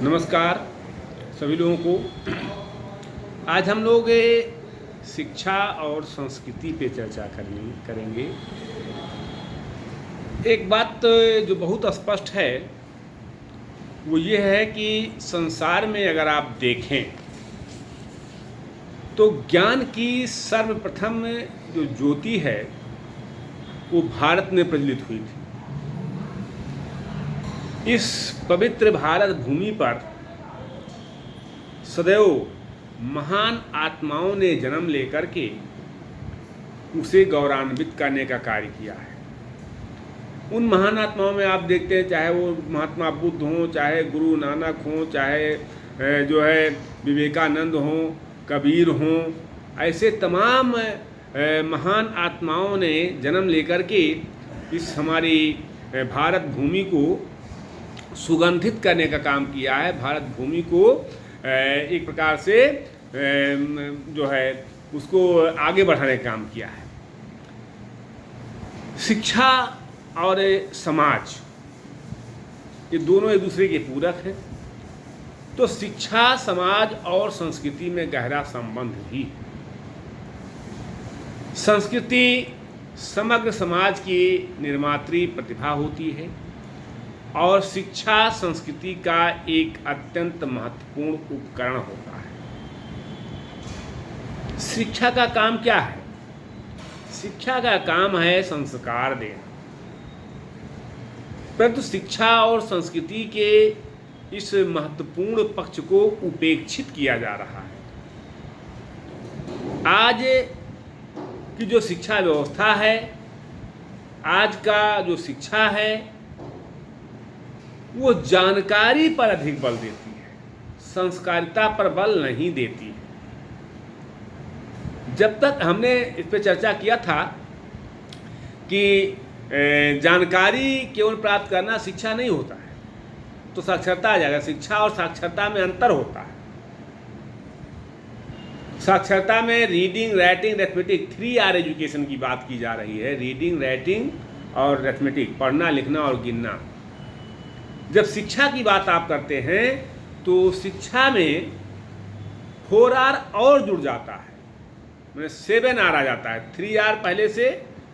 नमस्कार सभी लोगों को। आज हम लोग शिक्षा और संस्कृति पे चर्चा करेंगे। एक बात जो बहुत स्पष्ट है वो ये है कि संसार में अगर आप देखें तो ज्ञान की सर्वप्रथम जो ज्योति है वो भारत में प्रज्वलित हुई थी। इस पवित्र भारत भूमि पर सदैव महान आत्माओं ने जन्म लेकर के उसे गौरवान्वित करने का कार्य किया है। उन महान आत्माओं में आप देखते हैं, चाहे वो महात्मा बुद्ध हों, चाहे गुरु नानक हों, चाहे जो है विवेकानंद हों, कबीर हों, ऐसे तमाम महान आत्माओं ने जन्म लेकर के इस हमारी भारत भूमि को सुगंधित करने का काम किया है। भारत भूमि को एक प्रकार से जो है उसको आगे बढ़ाने का काम किया है। शिक्षा और समाज ये दोनों एक दूसरे के पूरक हैं। तो शिक्षा, समाज और संस्कृति में गहरा संबंध भी है। संस्कृति समग्र समाज की निर्मात्री प्रतिभा होती है और शिक्षा संस्कृति का एक अत्यंत महत्वपूर्ण उपकरण होता है। शिक्षा का काम क्या है? शिक्षा का काम है संस्कार देना। परंतु शिक्षा और संस्कृति के इस महत्वपूर्ण पक्ष को उपेक्षित किया जा रहा है। आज की जो शिक्षा व्यवस्था है, आज का जो शिक्षा है, वो जानकारी पर अधिक बल देती है, संस्कारिता पर बल नहीं देती है। जब तक हमने इस पर चर्चा किया था कि जानकारी केवल प्राप्त करना शिक्षा नहीं होता है, तो साक्षरता आ जाएगा। शिक्षा और साक्षरता में अंतर होता है। साक्षरता में reading, writing, arithmetic 3R education की बात की जा रही है। रीडिंग, राइटिंग और अरिथमेटिक, पढ़ना, लिखना और गिनना। जब शिक्षा की बात आप करते हैं तो शिक्षा में 4R और जुड़ जाता है, मैंने 7R आ जाता है। 3R पहले से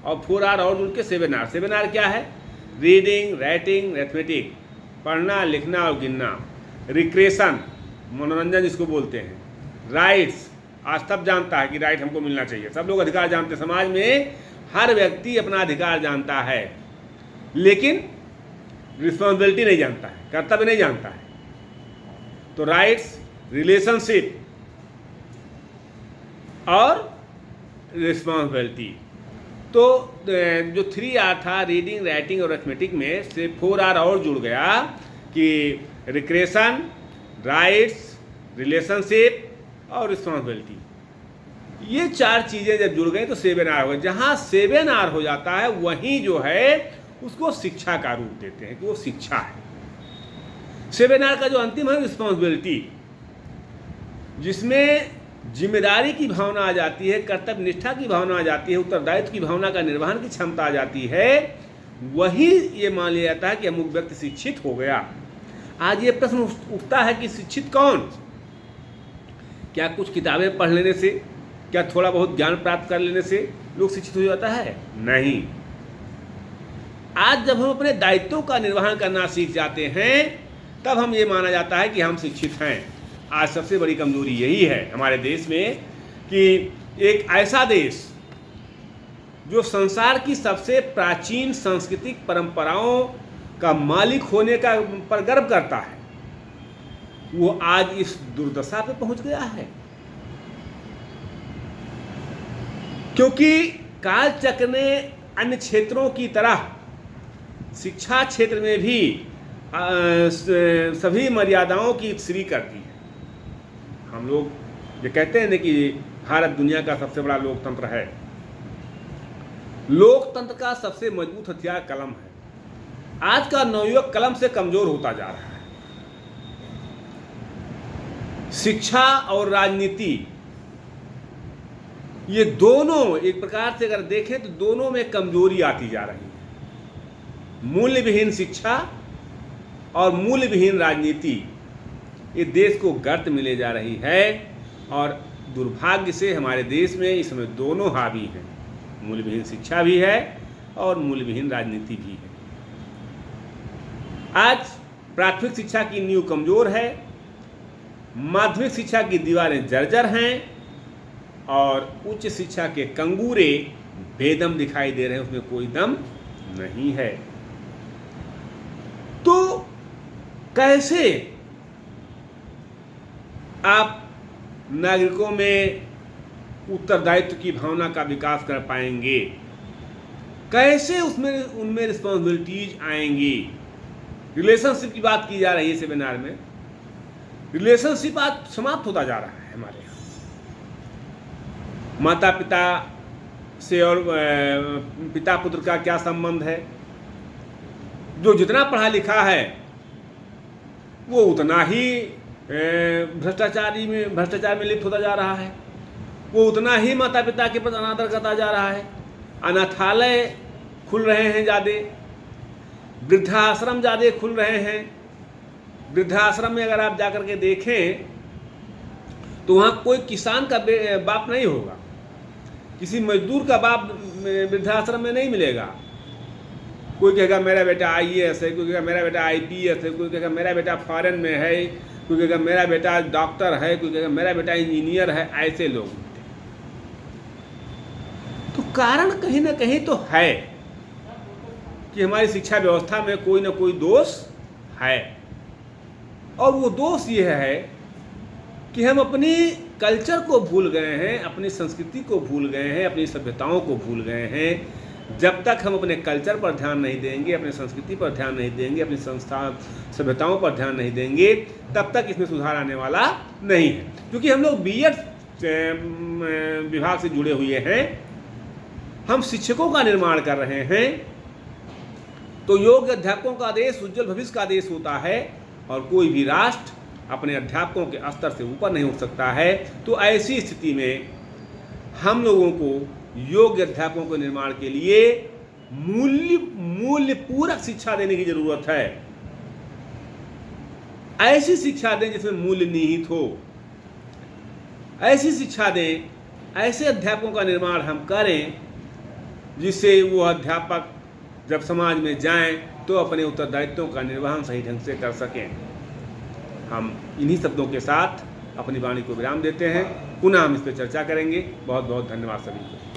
और 4R और जुड़ के 7R। 7R क्या है? रीडिंग, राइटिंग, अरिथमेटिक, पढ़ना, लिखना और गिनना। रिक्रेशन, मनोरंजन जिसको बोलते हैं। राइट्स, आज सब जानता है कि राइट हमको मिलना चाहिए, सब लोग अधिकार जानते हैं। समाज में हर व्यक्ति अपना अधिकार जानता है, लेकिन रिस्पॉन्सिबिलिटी नहीं जानता है, कर्तव्य नहीं जानता है। तो राइट्स, रिलेशनशिप और रिस्पॉन्सिबिलिटी। तो जो 3R था रीडिंग, राइटिंग और अरिथमेटिक में से 4R और जुड़ गया कि रिक्रेशन, राइट्स, रिलेशनशिप और रिस्पॉन्सिबिलिटी। ये 4 चीज़ें जब जुड़ गई तो 7R हो गए। जहाँ 7R हो जाता है वहीं जो है उसको शिक्षा का रूप देते हैं कि वो शिक्षा है। 7R का जो अंतिम है रिस्पॉन्सिबिलिटी, जिसमें जिम्मेदारी की भावना आ जाती है, कर्तव्य निष्ठा की भावना आ जाती है, उत्तरदायित्व की भावना का निर्वहन की क्षमता आ जाती है। वही ये मान लिया जाता है कि अमुक व्यक्ति शिक्षित हो गया। आज ये प्रश्न उठता है कि शिक्षित कौन? क्या कुछ किताबें पढ़ लेने से, क्या थोड़ा बहुत ज्ञान प्राप्त कर लेने से लोग शिक्षित हो जाता है? नहीं। आज जब हम अपने दायित्वों का निर्वहन करना सीख जाते हैं तब हम ये माना जाता है कि हम शिक्षित हैं। आज सबसे बड़ी कमजोरी यही है हमारे देश में कि एक ऐसा देश जो संसार की सबसे प्राचीन सांस्कृतिक परंपराओं का मालिक होने का पर गर्व करता है, वो आज इस दुर्दशा पे पहुंच गया है। क्योंकि कालचक्र ने अन्य क्षेत्रों की तरह शिक्षा क्षेत्र में भी सभी मर्यादाओं की श्री कर दी है। हम लोग ये कहते हैं ना कि भारत दुनिया का सबसे बड़ा लोकतंत्र है। लोकतंत्र का सबसे मजबूत हथियार कलम है। आज का नवयुवक कलम से कमजोर होता जा रहा है। शिक्षा और राजनीति, ये दोनों एक प्रकार से अगर देखें तो दोनों में कमजोरी आती जा रही है। मूल्य विहीन शिक्षा और मूल्य विहीन राजनीति ये देश को गर्त मिले जा रही है। और दुर्भाग्य से हमारे देश में इस समय दोनों हावी हैं, मूल्यविहीन शिक्षा भी है और मूल्यविहीन राजनीति भी है। आज प्राथमिक शिक्षा की नींव कमजोर है, माध्यमिक शिक्षा की दीवारें जर्जर हैं और उच्च शिक्षा के कंगूरे बेदम दिखाई दे रहे हैं, उसमें कोई दम नहीं है। तो कैसे आप नागरिकों में उत्तरदायित्व की भावना का विकास कर पाएंगे, कैसे उसमें उनमें रिस्पॉन्सिबिलिटीज आएंगी। रिलेशनशिप की बात की जा रही है सेमिनार में, रिलेशनशिप आज समाप्त होता जा रहा है हमारे यहाँ। माता पिता से और पिता पुत्र का क्या संबंध है, जो जितना पढ़ा लिखा है वो उतना ही भ्रष्टाचार में लिप्त होता जा रहा है, वो उतना ही माता पिता के प्रति अनादर करता जा रहा है। अनाथालय खुल रहे हैं ज़्यादा, वृद्धाश्रम ज़्यादा खुल रहे हैं। वृद्धाश्रम में अगर आप जाकर के देखें तो वहाँ कोई किसान का बाप नहीं होगा, किसी मजदूर का बाप वृद्धाश्रम में नहीं मिलेगा। कोई कहेगा मेरा बेटा IAS है, कोई कहेगा मेरा बेटा IPS है, कोई कहेगा मेरा बेटा फॉरेन में है, कोई कहेगा मेरा बेटा डॉक्टर है, कोई कहेगा मेरा बेटा इंजीनियर है। ऐसे लोग तो कारण कहीं ना कहीं तो है कि हमारी शिक्षा व्यवस्था में कोई ना कोई दोष है। और वो दोष ये है कि हम अपनी कल्चर को भूल गए हैं, अपनी संस्कृति को भूल गए हैं, अपनी सभ्यताओं को भूल गए हैं। जब तक हम अपने कल्चर पर ध्यान नहीं देंगे, अपने संस्कृति पर ध्यान नहीं देंगे, अपनी सभ्यताओं पर ध्यान नहीं देंगे, तब तक इसमें सुधार आने वाला नहीं है। क्योंकि हम लोग BEd विभाग से जुड़े हुए हैं, हम शिक्षकों का निर्माण कर रहे हैं, तो योग्य अध्यापकों का देश उज्जवल भविष्य का देश होता है और कोई भी राष्ट्र अपने अध्यापकों के स्तर से ऊपर नहीं उठ सकता है। तो ऐसी स्थिति में हम लोगों को योग्य अध्यापकों के निर्माण के लिए मूल्य पूरक शिक्षा देने की जरूरत है। ऐसी शिक्षा दें जिसमें मूल्य निहित हो, ऐसी शिक्षा दें, ऐसे अध्यापकों का निर्माण हम करें जिससे वो अध्यापक जब समाज में जाएं तो अपने उत्तरदायित्वों का निर्वहन सही ढंग से कर सकें। हम इन्हीं शब्दों के साथ अपनी वाणी को विराम देते हैं। पुनः हम इस पर चर्चा करेंगे। बहुत बहुत धन्यवाद सभी को।